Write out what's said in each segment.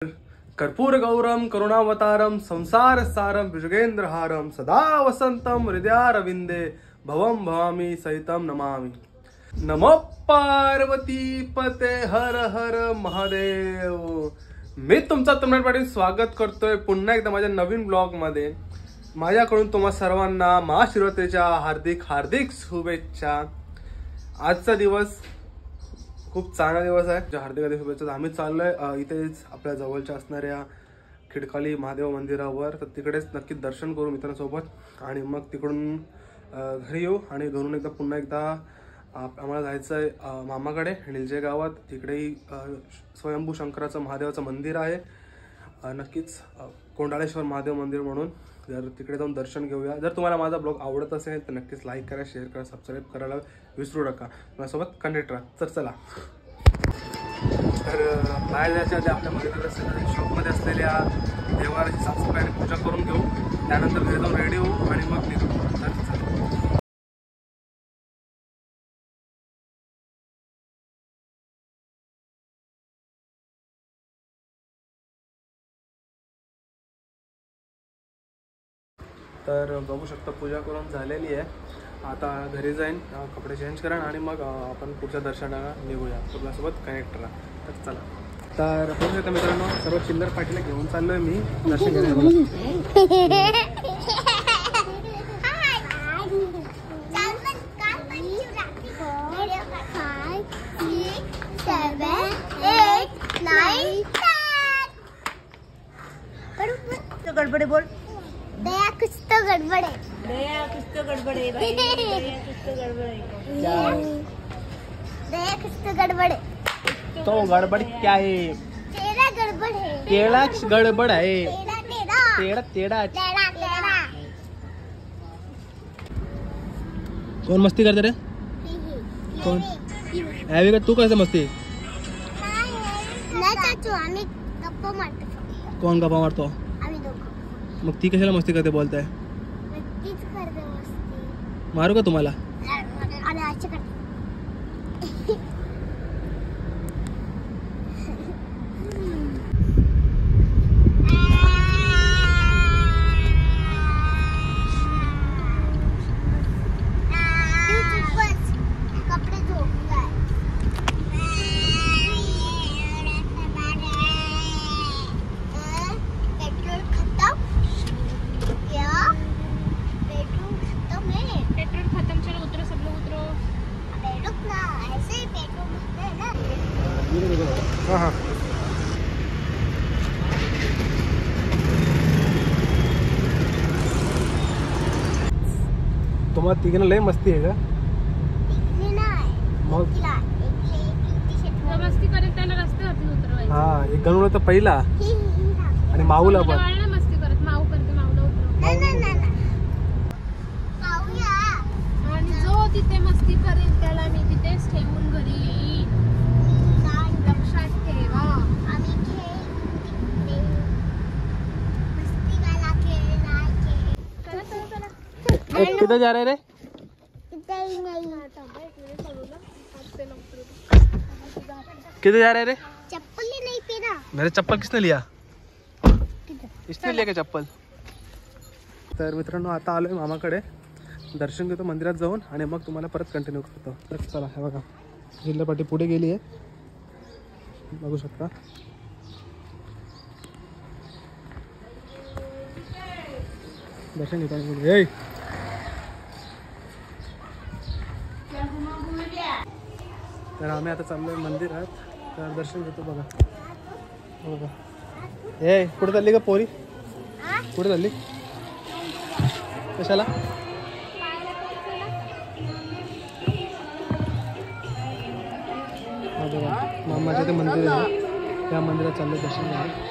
कर्पूर गौरम करुणावतारम संसार सारम भुजगेंद्रहारम सदा वसंतम हृदयारविंदे भवम भवामी सहितम नमामि। नमो पार्वती पते हर हर महादेव। मी तुमचा तमिळ पाटील स्वागत करतोय पुन्हा एकदा माझ्या नवीन ब्लॉग मध्ये। माझ्याकडून तुम्हा सर्वांना महाशिवरात्रीच्या हार्दिक हार्दिक शुभेच्छा। आजचा दिवस खूप चांगला दिवस आहे। हार्दिक शुभेच्छा। आम्ही चाललोय इथेच आपल्या जवळच्या असणाऱ्या खिडकाली महादेव मंदिरावर, तर तिकडेच नक्की दर्शन करू मित्रांसोबत आणि मग तिकडून घरी येऊ आणि घरून एकदा पुन्हा एकदा आम्हाला जायचं आहे मामाकडे निलजे गावात। तिकडेही स्वयंभू शंकराचं महादेवाचं मंदिर आहे, नक्कीच कोंडाळेश्वर महादेव मंदिर म्हणून। जर तिकडे जाऊन दर्शन घेऊया। जर तुम्हाला माझा ब्लॉग आवडत असेल तर नक्कीच लाईक करा, शेअर करा, सबस्क्राईब करायला विसरू नका। माझ्यासोबत कनेक्ट राहा। तर चला, तर बाहेर जायच्या आधी आपल्या मंदिरात शॉपमध्ये असलेल्या देवाची साफसफाई आणि पूजा करून घेऊ, त्यानंतर घरी जाऊन रेडी होऊ आणि मग निघू। तर बघू शकता पूजा करून झालेली आहे। आता घरी जाईन, कपडे चेंज करेन आणि मग आपण पुढच्या दर्शनाला निघूया। तुमच्यासोबत कनेक्ट राहा। तर चला, तर बघू शकता मित्रांनो, सर्व चिल्लर पाटीला घेऊन चाललोय मी दर्शन करायला। गडबडे बोल, दया कुछ तो गड़बड़ है, दया कुछ तो गड़बड़ है भाई, दया कुछ तो गड़बड़ है, दया कुछ तो गड़बड़ है। तो गडबड क्या है? तेरा गड़बड़ है, तेरा गडबड आहे। तेरा तेरा तेरा तेरा तेरा। कोण मस्ती करते रे? कोण? ॲवी का तू कसं मस्ती? नाही चाचू, आम्ही गप्पा मारतो। कोण गप्पा मारतो? आम्ही दोघं। मग ती कशाला मस्ती करते बोलताय? नक्कीच करते मस्ती। मारू का तुम्हाला? आणि अच्छा करते। कपडे धुवूया। पेट्रोल खत्म क्या? पेट्रोल खत्म है। पेट्रोल खत्म, चलो उतरो, सब लोग उतरो। अबे रुक ना, ऐसे ही पेट्रोल भरना है ना। हाँ हाँ, तुम्हाला तिघांना लय मस्ती आहे का? दिखली नाही। मग तिला एक टी-शर्ट तो मस्ती करत त्याला रस्त्यावरती उतरवायचं। हा, एक गणूला तर पहिला आणि माऊला पण। मला मस्ती करत, माऊ करते, माऊला उतरव। नाही पाहूया। आणि जो तिथे मस्ती करेल त्याला मी तिथेच ठेवून घरी येईन, लक्षात ठेवा। आम्ही खेळ मस्ती वाला खेळ नाही खेळ। चला चला चला। किधर जा रहे रे? इथे नाही। किधर जा रहे रे? चप्पल ही नहीं पहना। मेरे चप्पल किसने लिया? इसने लिया का चप्पल? तर मित्रांनो, आता आलोय मामाकडे, दर्शन घेतो मंदिरात जाऊन आणि मग तुम्हाला परत कंटिन्यू करतो। तर चला, हे बघा जिल्हा पाटी पुढे गेली आहे, बघू शकता। दर्शन घेतो। तर आम्ही आता चाललोय मंदिरात, तर दर्शन घेतो। बघा बघा, ए कुठे चालली का पोरी? कुठे चालली? कशाला? बघा मामाच्या ते मंदिर आहे, त्या मंदिरात चाललंय दर्शन घ्यायला।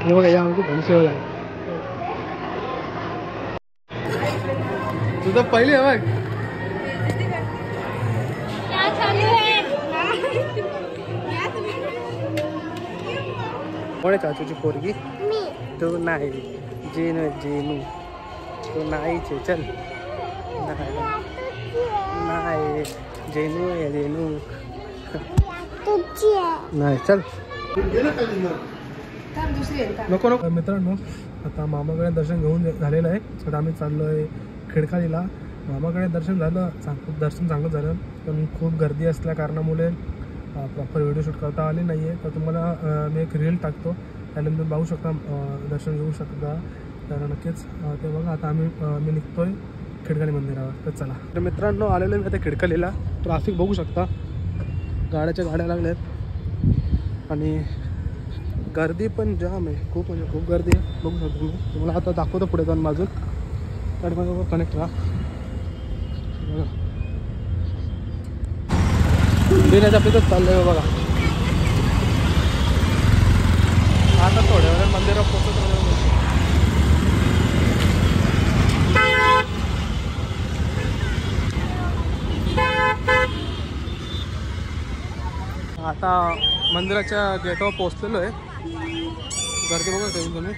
हे बघा यामध्ये धनसेवा आहे तुझं पहिले बघ कोण चाचूची पोरगी तो नाही जेनू जेनू तो नाहीच चल नाही जेनू आहे जेनू नाही चल नको नको. मित्रांनो आता मामाकडे दर्शन घेऊन झालेलं आहे. आता आम्ही चाललो आहे खिडकालीला. मामाकडे दर्शन झालं, खूप दर्शन चांगलं झालं, पण खूप गर्दी असल्या कारणामुळे प्रॉपर व्हिडिओ शूट करता आले नाही आहे. तर तुम्हाला मी एक रील टाकतो, त्यानंतर पाहू शकता, दर्शन घेऊ शकता. तर नक्कीच ते बघा. आता मी निघतोय खिडकाली मंदिरावर. तर चला. तर मित्रांनो आलेलो मी आता खिडकालीला. ट्रॅफिक बघू शकता, गाड्या लागल्यात आणि गर्दी पण जाम आहे, खूप म्हणजे खूप गर्दी आहे. बघू शकतो तुम्ही. तुम्हाला आता दाखवतो पुढे जाऊन बाजून. तर माझं कनेक्ट राहा. बिनाच्या आपलं चाललं आहे बघा. आता थोड्या वेळा मंदिरात पोहोचत आता मंदिराच्या गेटवर पोहोचलेलो आहे. गर्दी बघा तुम्ही.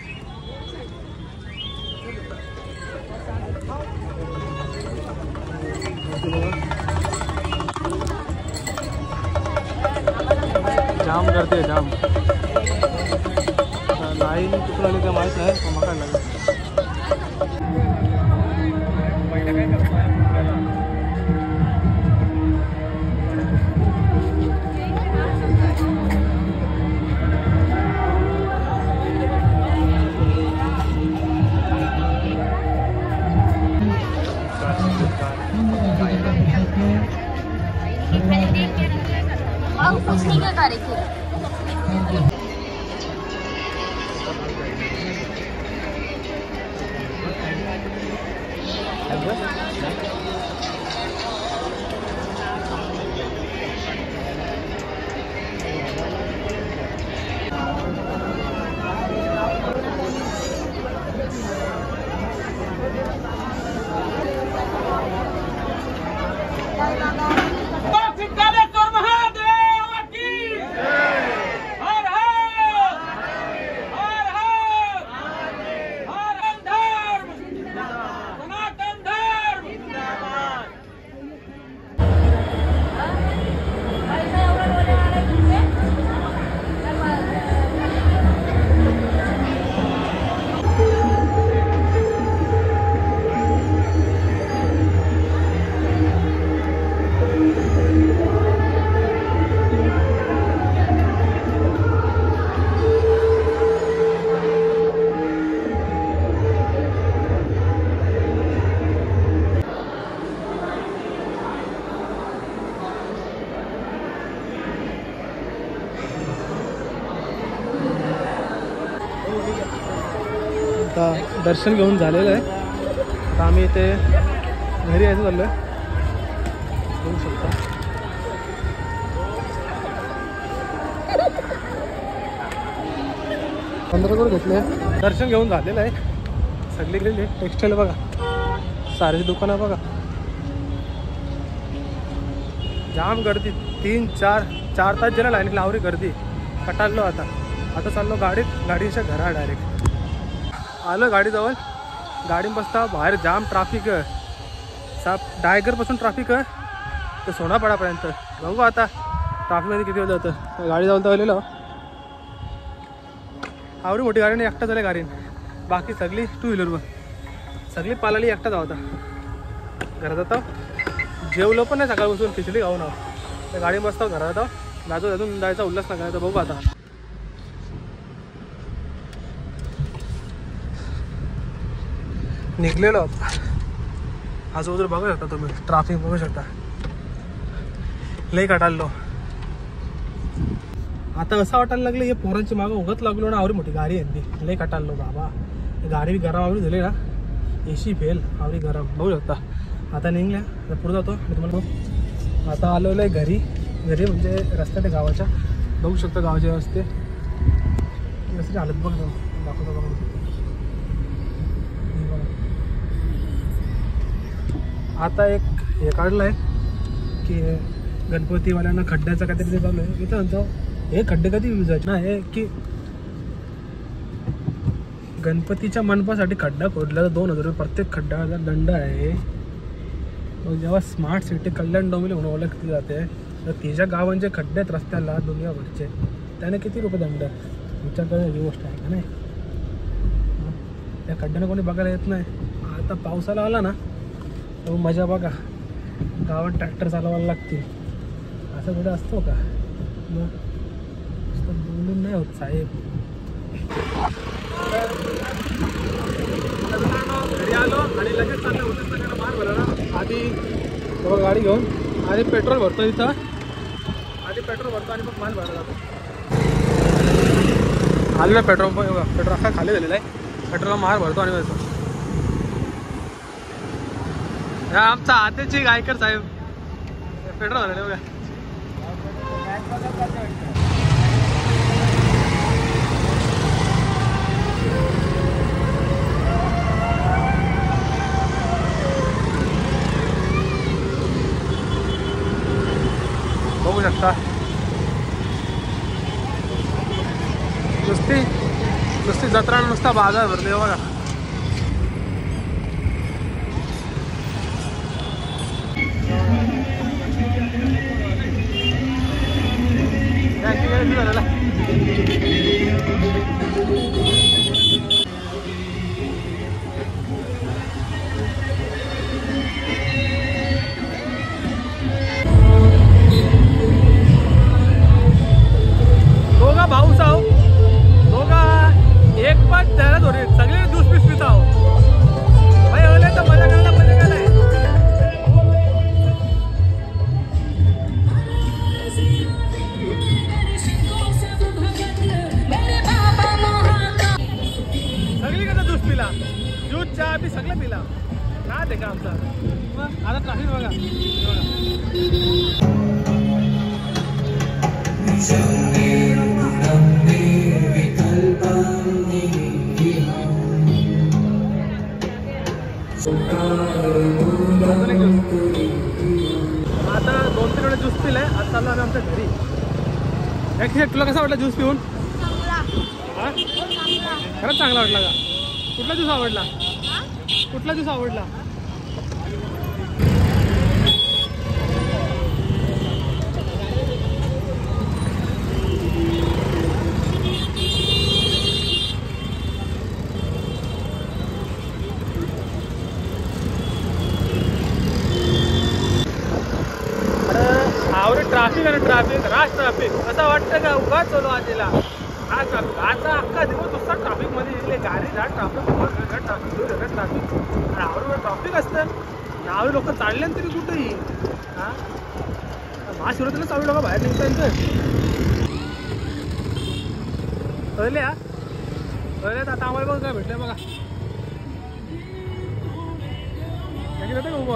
जाम गर्दी आहे, जाम. लाईन कुठून आली ते माहीत नाही, पण मला काय लागेल. आता दर्शन घेऊन झालेलं आहे. आता आम्ही इथे घरी यायचं चाललो आहे. बघू शकता. पंधरा घेतले. दर्शन घेऊन झालेलं आहे. सगळीकडे टेक्स्टाईल बघा, सारी दुकानं बघा, जाम गर्दी. 3-4 तास जरा लाईन लावरी गर्दी. कटाळलो आता. आता चाललो गाडीच्या घरा डायरेक्ट आलो गाडीजवळ. गाडी बसता बाहेर जाम ट्राफिक आहे. डायगरपासून ट्राफिक आहे तर सोनापाडापर्यंत. बघू आता ट्राफिकमध्ये किती वेळ जातं. गाडी जाऊन तर आलेलो आवडी मोठी गाडी नाही एकटा झाली गाडीन. बाकी सगळी टू व्हीलरवर सगळी पालाली एकटा जाऊ. आता घरात जातो जेवलो पण नाही सकाळपासून खिचडी खाऊन आहो. तर गाडी बसतो घरात जातो. अजून जायचा उल्हास नाही करायचा. बघू आता निघलेलो आजूबाजूला बघू शकता तुम्ही. ट्राफिक बघू शकता लई कटाळलो. आता असं वाटायला लागलं हे पोरांची मागं उगत लागलो ना. आवडी मोठी गाडी आहे ती लई कटाळलो बाबा. गाडी गरम आवडी झाली ना. एसी फेल आवडी गरम बघू शकता. आता निघल्या आता पुढे जातो मी तुम्हाला. आता आलेलो आहे घरी म्हणजे रस्त्यात गावाच्या. बघू शकता गावाच्या रस्ते रस्त्याची हालत बघ दाखवतो बघा. आता एक हे काढलं आहे की गणपतीवाल्यांना खड्ड्याचं काहीतरी ते चालू आहे. इथं म्हणतो हे खड्डे कधी यूज आहेत ना. हे की गणपतीच्या मंडपासाठी खड्डा खोदला तर 2000 रुपये प्रत्येक खड्ड्याचा दंड आहे. मग जेव्हा स्मार्ट सिटी कल्याण डोंबिवली म्हणून ओळखली जाते तर तिच्या गावांचे खड्डे आहेत रस्त्याला दुनियाभरचे. त्याने किती रुपये दंड विचार करण्याची गोष्ट आहे का नाही. त्या खड्ड्यानं कोणी बघायला येत नाही. आता पावसाला आला ना तर मजा बघा. गावात ट्रॅक्टर चालवायला लागतील असं कुठे असतो का. मग बोलून नाही होत साहेब. घरी आलो आणि लगेच चाललं होतं मार भरला ना. आधी तेव्हा गाडी घेऊन आधी पेट्रोल भरतो इथं. आधी पेट्रोल भरतो आणि मग माल भरला जातो. आलेला पेट्रोल पेट्रोल अख्खा खाली झालेला आहे. पेट्रोलला मार भरतो आणि भरतो. हा आमचा आतेची गायकर साहेब पेट्रोल झालेलं बघा. बघू शकता नुसती जत्रा नुसता बाजार भरते बघा. दोघा भाऊच आहो. दोघा एक पाच त्याला धोरे सगळे ज्यूस पीस पित आहो. भाई ओले तर मजा करायला मजा केलाय. सगळीकडे ज्यूस पिला. ज्यूस चहा बी सगळं पिला. का ते का आमचा. आता ट्राफिक बघा. आता 2-3 वेळा ज्यूस पिलाय. आज चाललो आम्ही आमच्या घरी. तुला कसा वाटला ज्यूस पिऊन. हा खरंच चांगला वाटला का. कुठला ज्यूस आवडला. कुठला ज्यूस आवडला. ट्राफिक आणि ट्राफिक राज ट्राफिक असं वाटतं का उगाच चलो आजीला. हा ट्राफिक आजचा अख्खा दिवस नुसता ट्राफिकमध्ये इथले गाडी जा ट्राफिक ट्राफिक आणि आवडीवर ट्राफिक असतं. नावे लोक चालले तरी कुठेही. हां महाशिवरात्रीला चालू लोक बाहेर निघतात. कळले हा कळले. आता आम्हाला बघ काय भेटलं बघा. जाते का उभा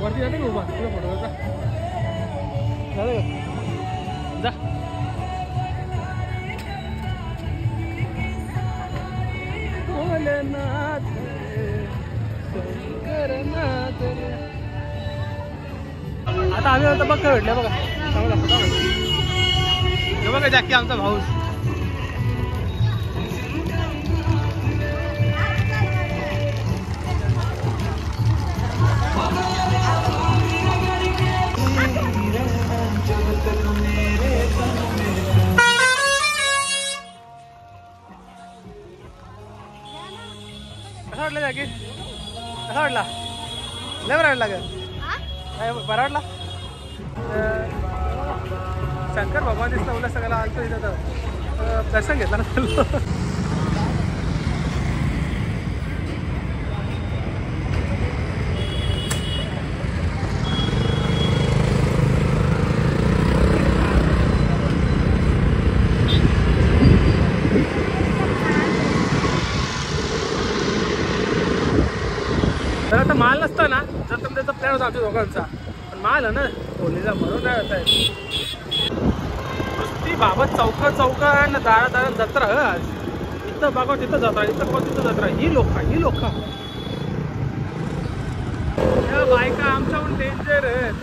वरती जाते का उभा तुला फोटो जा जा. भोलेनाथ शंकरनाथ. आता आम्ही आता बघ काय भेटल्या बघा. चांगला हे बघा जॅकी आमचा भाऊ. कसा वाटला जॅकी? कसा वाटला? लय बरं वाटला का? बरं वाटला? शंकर भगवान दिसला उल्हासनगरला आलतो इथं तर दर्शन घेतलं ना. तर आता माल नसता ना जर तर त्याचा प्लॅन होता आमच्या दोघांचा, पण माल आहे ना होलीला भरून नाही होत आहे. नुसती बाबत चौका ना दारा जत्रा आज. इथं बघा तिथं जत्रा, इथं बघा तिथं जत्रा. ही लोक बायका आमच्याहून डेंजर आहेत.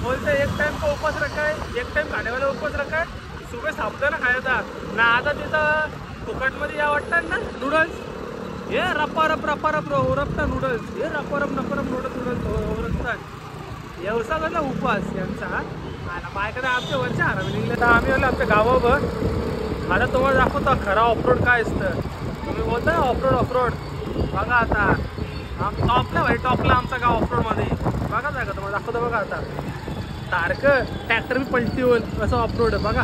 बोलते एक टाइम का उपवास रखाय, एक टाइम खाण्यावाला उपवास रखाय, सुबह साबुदाणा खायचा ना. आता तिथं फुकटमध्ये या वाटतात ना नूडल्स, हे रपारप ओरपता नूडल्स, हे रपारप नूडल्स ओरपतात. व्यवसायाला उपवास यांचा. बायकडे आमच्या वरच्या आरामी निघले. तर आम्ही आलो आमच्या गावावर. आता तुम्हाला दाखवतो खरा ऑफरोड काय असतं. तुम्ही बोलता ना ऑफरोड बघा आता टॉपला भाई, टॉपला आमचा गाव ऑफरोडमध्ये. बघा जाय का तुम्हाला दाखवतो. बघा आता सारखं ट्रॅक्टर बी पलटी होईल असं ऑफरोड आहे बघा.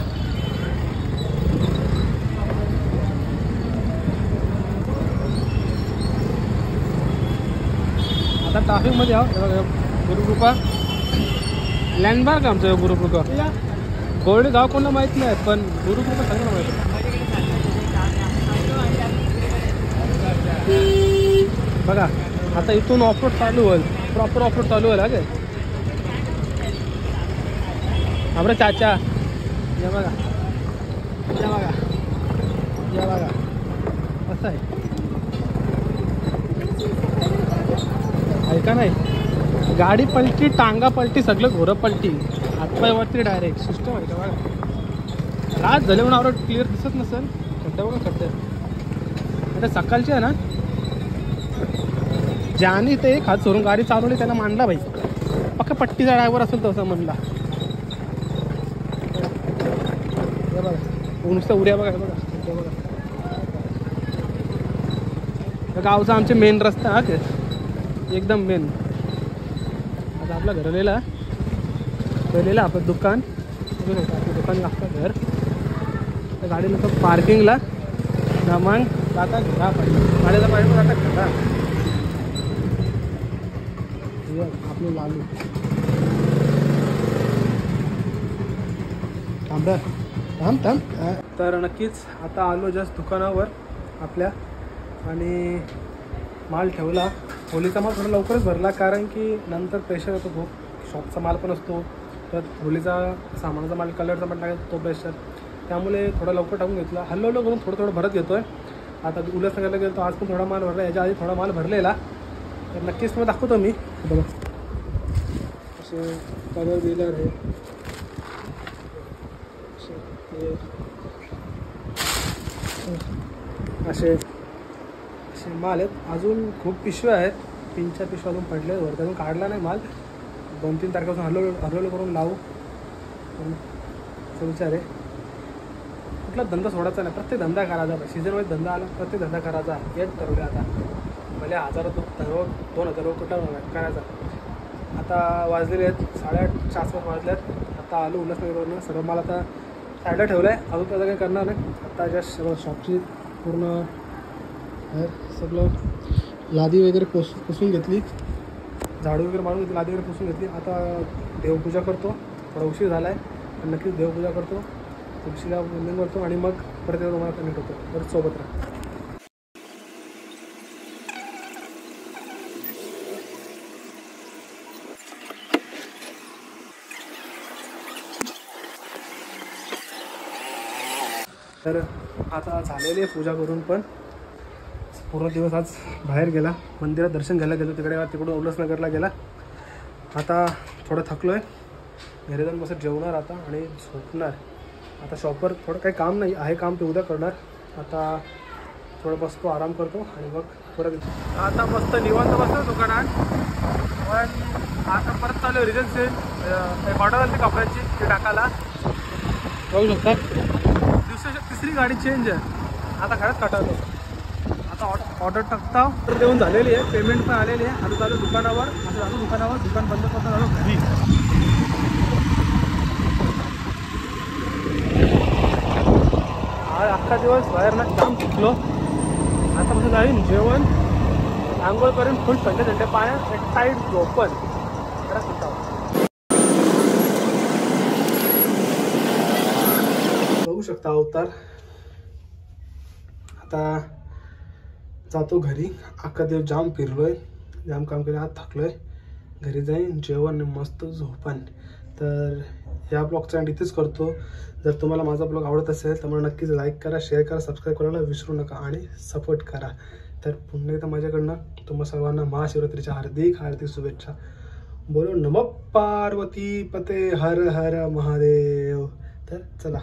आता ट्रॅफिकमध्ये आहो. गुरुकृपा लँडमार्क आमचं गुरुकृपा. गोल्ड गाव कोणाला माहीत नाही पण गुरुकृपा सगळं माहिती. बघा आता इथून ऑफरोड चालू होईल, प्रॉपर ऑफरोड चालू होईल. अगे आमरे चाचा या बघा, या बघा, या बघा असं आहे. ऐका नाही, गाडी पलटी, टांगा पलटी, सगळं घोरं पलटी, हातपायवरती डायरेक्ट सिस्टम आहे का बघा. रात झाले म्हणून आवडत क्लिअर दिसत नसेल. खड्डे बघा खड्डे. आता सकाळची आहे ना, ज्याने इथे एक हात सोडून गाडी चालवली त्याला मांडला भाई. पक्का पट्टीचा ड्रायव्हर असेल तसं म्हणला. बघा नुसतं उड्या बघा. बघा बघा गावचा आमचे मेन रस्ता हा ते एकदम मेन. आता आपला घरलेला आपलं दुकान आपलं दुकान लागतं घर. तर गाडी नुसतं पार्किंगला ना मग जाता घरा पाहिजे. गाडीला पाहिजे जाता घरा. आपलं लालू थांब. तर नक्कीच आता आलो जस्ट दुकानावर आपल्या आणि माल ठेवला. होलीचा माल थोडा लवकरच भरला कारण की नंतर प्रेशर येतो खूप. शॉपचा माल पण असतो तर होलीचा सामानाचा माल कलरचा पण टाकायचा तो प्रेशर. त्यामुळे थोडा लवकर टाकून घेतला. हल्लो करून थोडं भरत घेतो आहे. आता उल्हासनगरला गेलो आज पण थोडा माल भरला. याच्या आधी थोडा माल भरलेला तर नक्कीच तुम्हाला दाखवतो मी. बघा असे कलर बिलर आहे असे माल आहेत. अजून खूप पिशव्या आहेत. 3-4 पिशव्या अजून पडले वर. अजून काढला नाही माल. 2-3 तारखेपासून हरवलं करून लावू. पण विचार आहे कुठला धंदा सोडायचा नाही. प्रत्येक धंदा करायचा. सीझनमध्ये धंदा आला प्रत्येक धंदा करायचा. हेच ठरवले आता. भले 1000 2,000 कुठला करायचा. आता वाजलेले आहेत 8:30 आसपास वाजल्यात. आता आलो उल्हासनगरवरून. सर्व माल आता साईडला ठेवला आहे. अजून त्याचं काही करणार नाही. आता जस्ट शॉपची पूर्ण सगळं लादी वगैरे पुसून घेतली. झाडू वगैरे मारून घेतली. लादी वगैरे पुसून घेतली. आता देवपूजा करतो. थोडा उशीर झाला आहे पण नक्कीच देवपूजा करतो. तुळशीला वंदन करतो आणि मग परत तुम्हाला कनेक्ट होतो. परत सोबत राहा. तर आता झालेली आहे पूजा करून. पण पूर्ण दिवस आज बाहेर गेला. मंदिरात दर्शन घ्यायला गेलो. तिकडून उल्हासनगरला गेला. आता थोडं थकलो आहे. घरी जाऊन बसत जेवणार आता आणि झोपणार. आता शॉपवर थोडं काही काम नाही आहे, काम ते उद्या करणार. आता थोडं बसतो, आराम करतो आणि मग परत आता मस्त निवांत बसतो दुकानात. पण आता परत चालू आहे रिजन सेल ऑर्डर आली कपड्याची ती टाकायला. बघू शकता तिसरी गाडी चेंज आहे. आता खरंच कटावतो. आता ऑर्डर टाकता तर देऊन झालेली आहे, पेमेंट पण आलेली आहे. आता चालू दुकानावर, आता झालो दुकानावर, दुकान बंद करता झालो घरी. आज अख्खा दिवस बाहेरनं काम शिकलो. आता कसं जाईन जेवण आंघोळ करून फुल थंडे पाण्यात एक साईड झोपण जरा सुटावं. बघू शकता अवतार. आता जातो घरी. अख्खा दिवस जाम फिरलोय, जाम काम केलं, आज थकलोय. घरी जाईन जेवण मस्त झोपण. तर या ब्लॉगचा एंड इथेच करतो. जर तुम्हाला माझा ब्लॉग आवडत असेल तर मला नक्कीच लाईक करा, शेअर करा, सबस्क्राईब करायला विसरू नका आणि सपोर्ट करा. तर पुन्हा एकदा माझ्याकडनं तुम्हा सर्वांना महाशिवरात्रीच्या हार्दिक हार्दिक शुभेच्छा. बोलो नमः पार्वती पते हर हर महादेव. तर चला.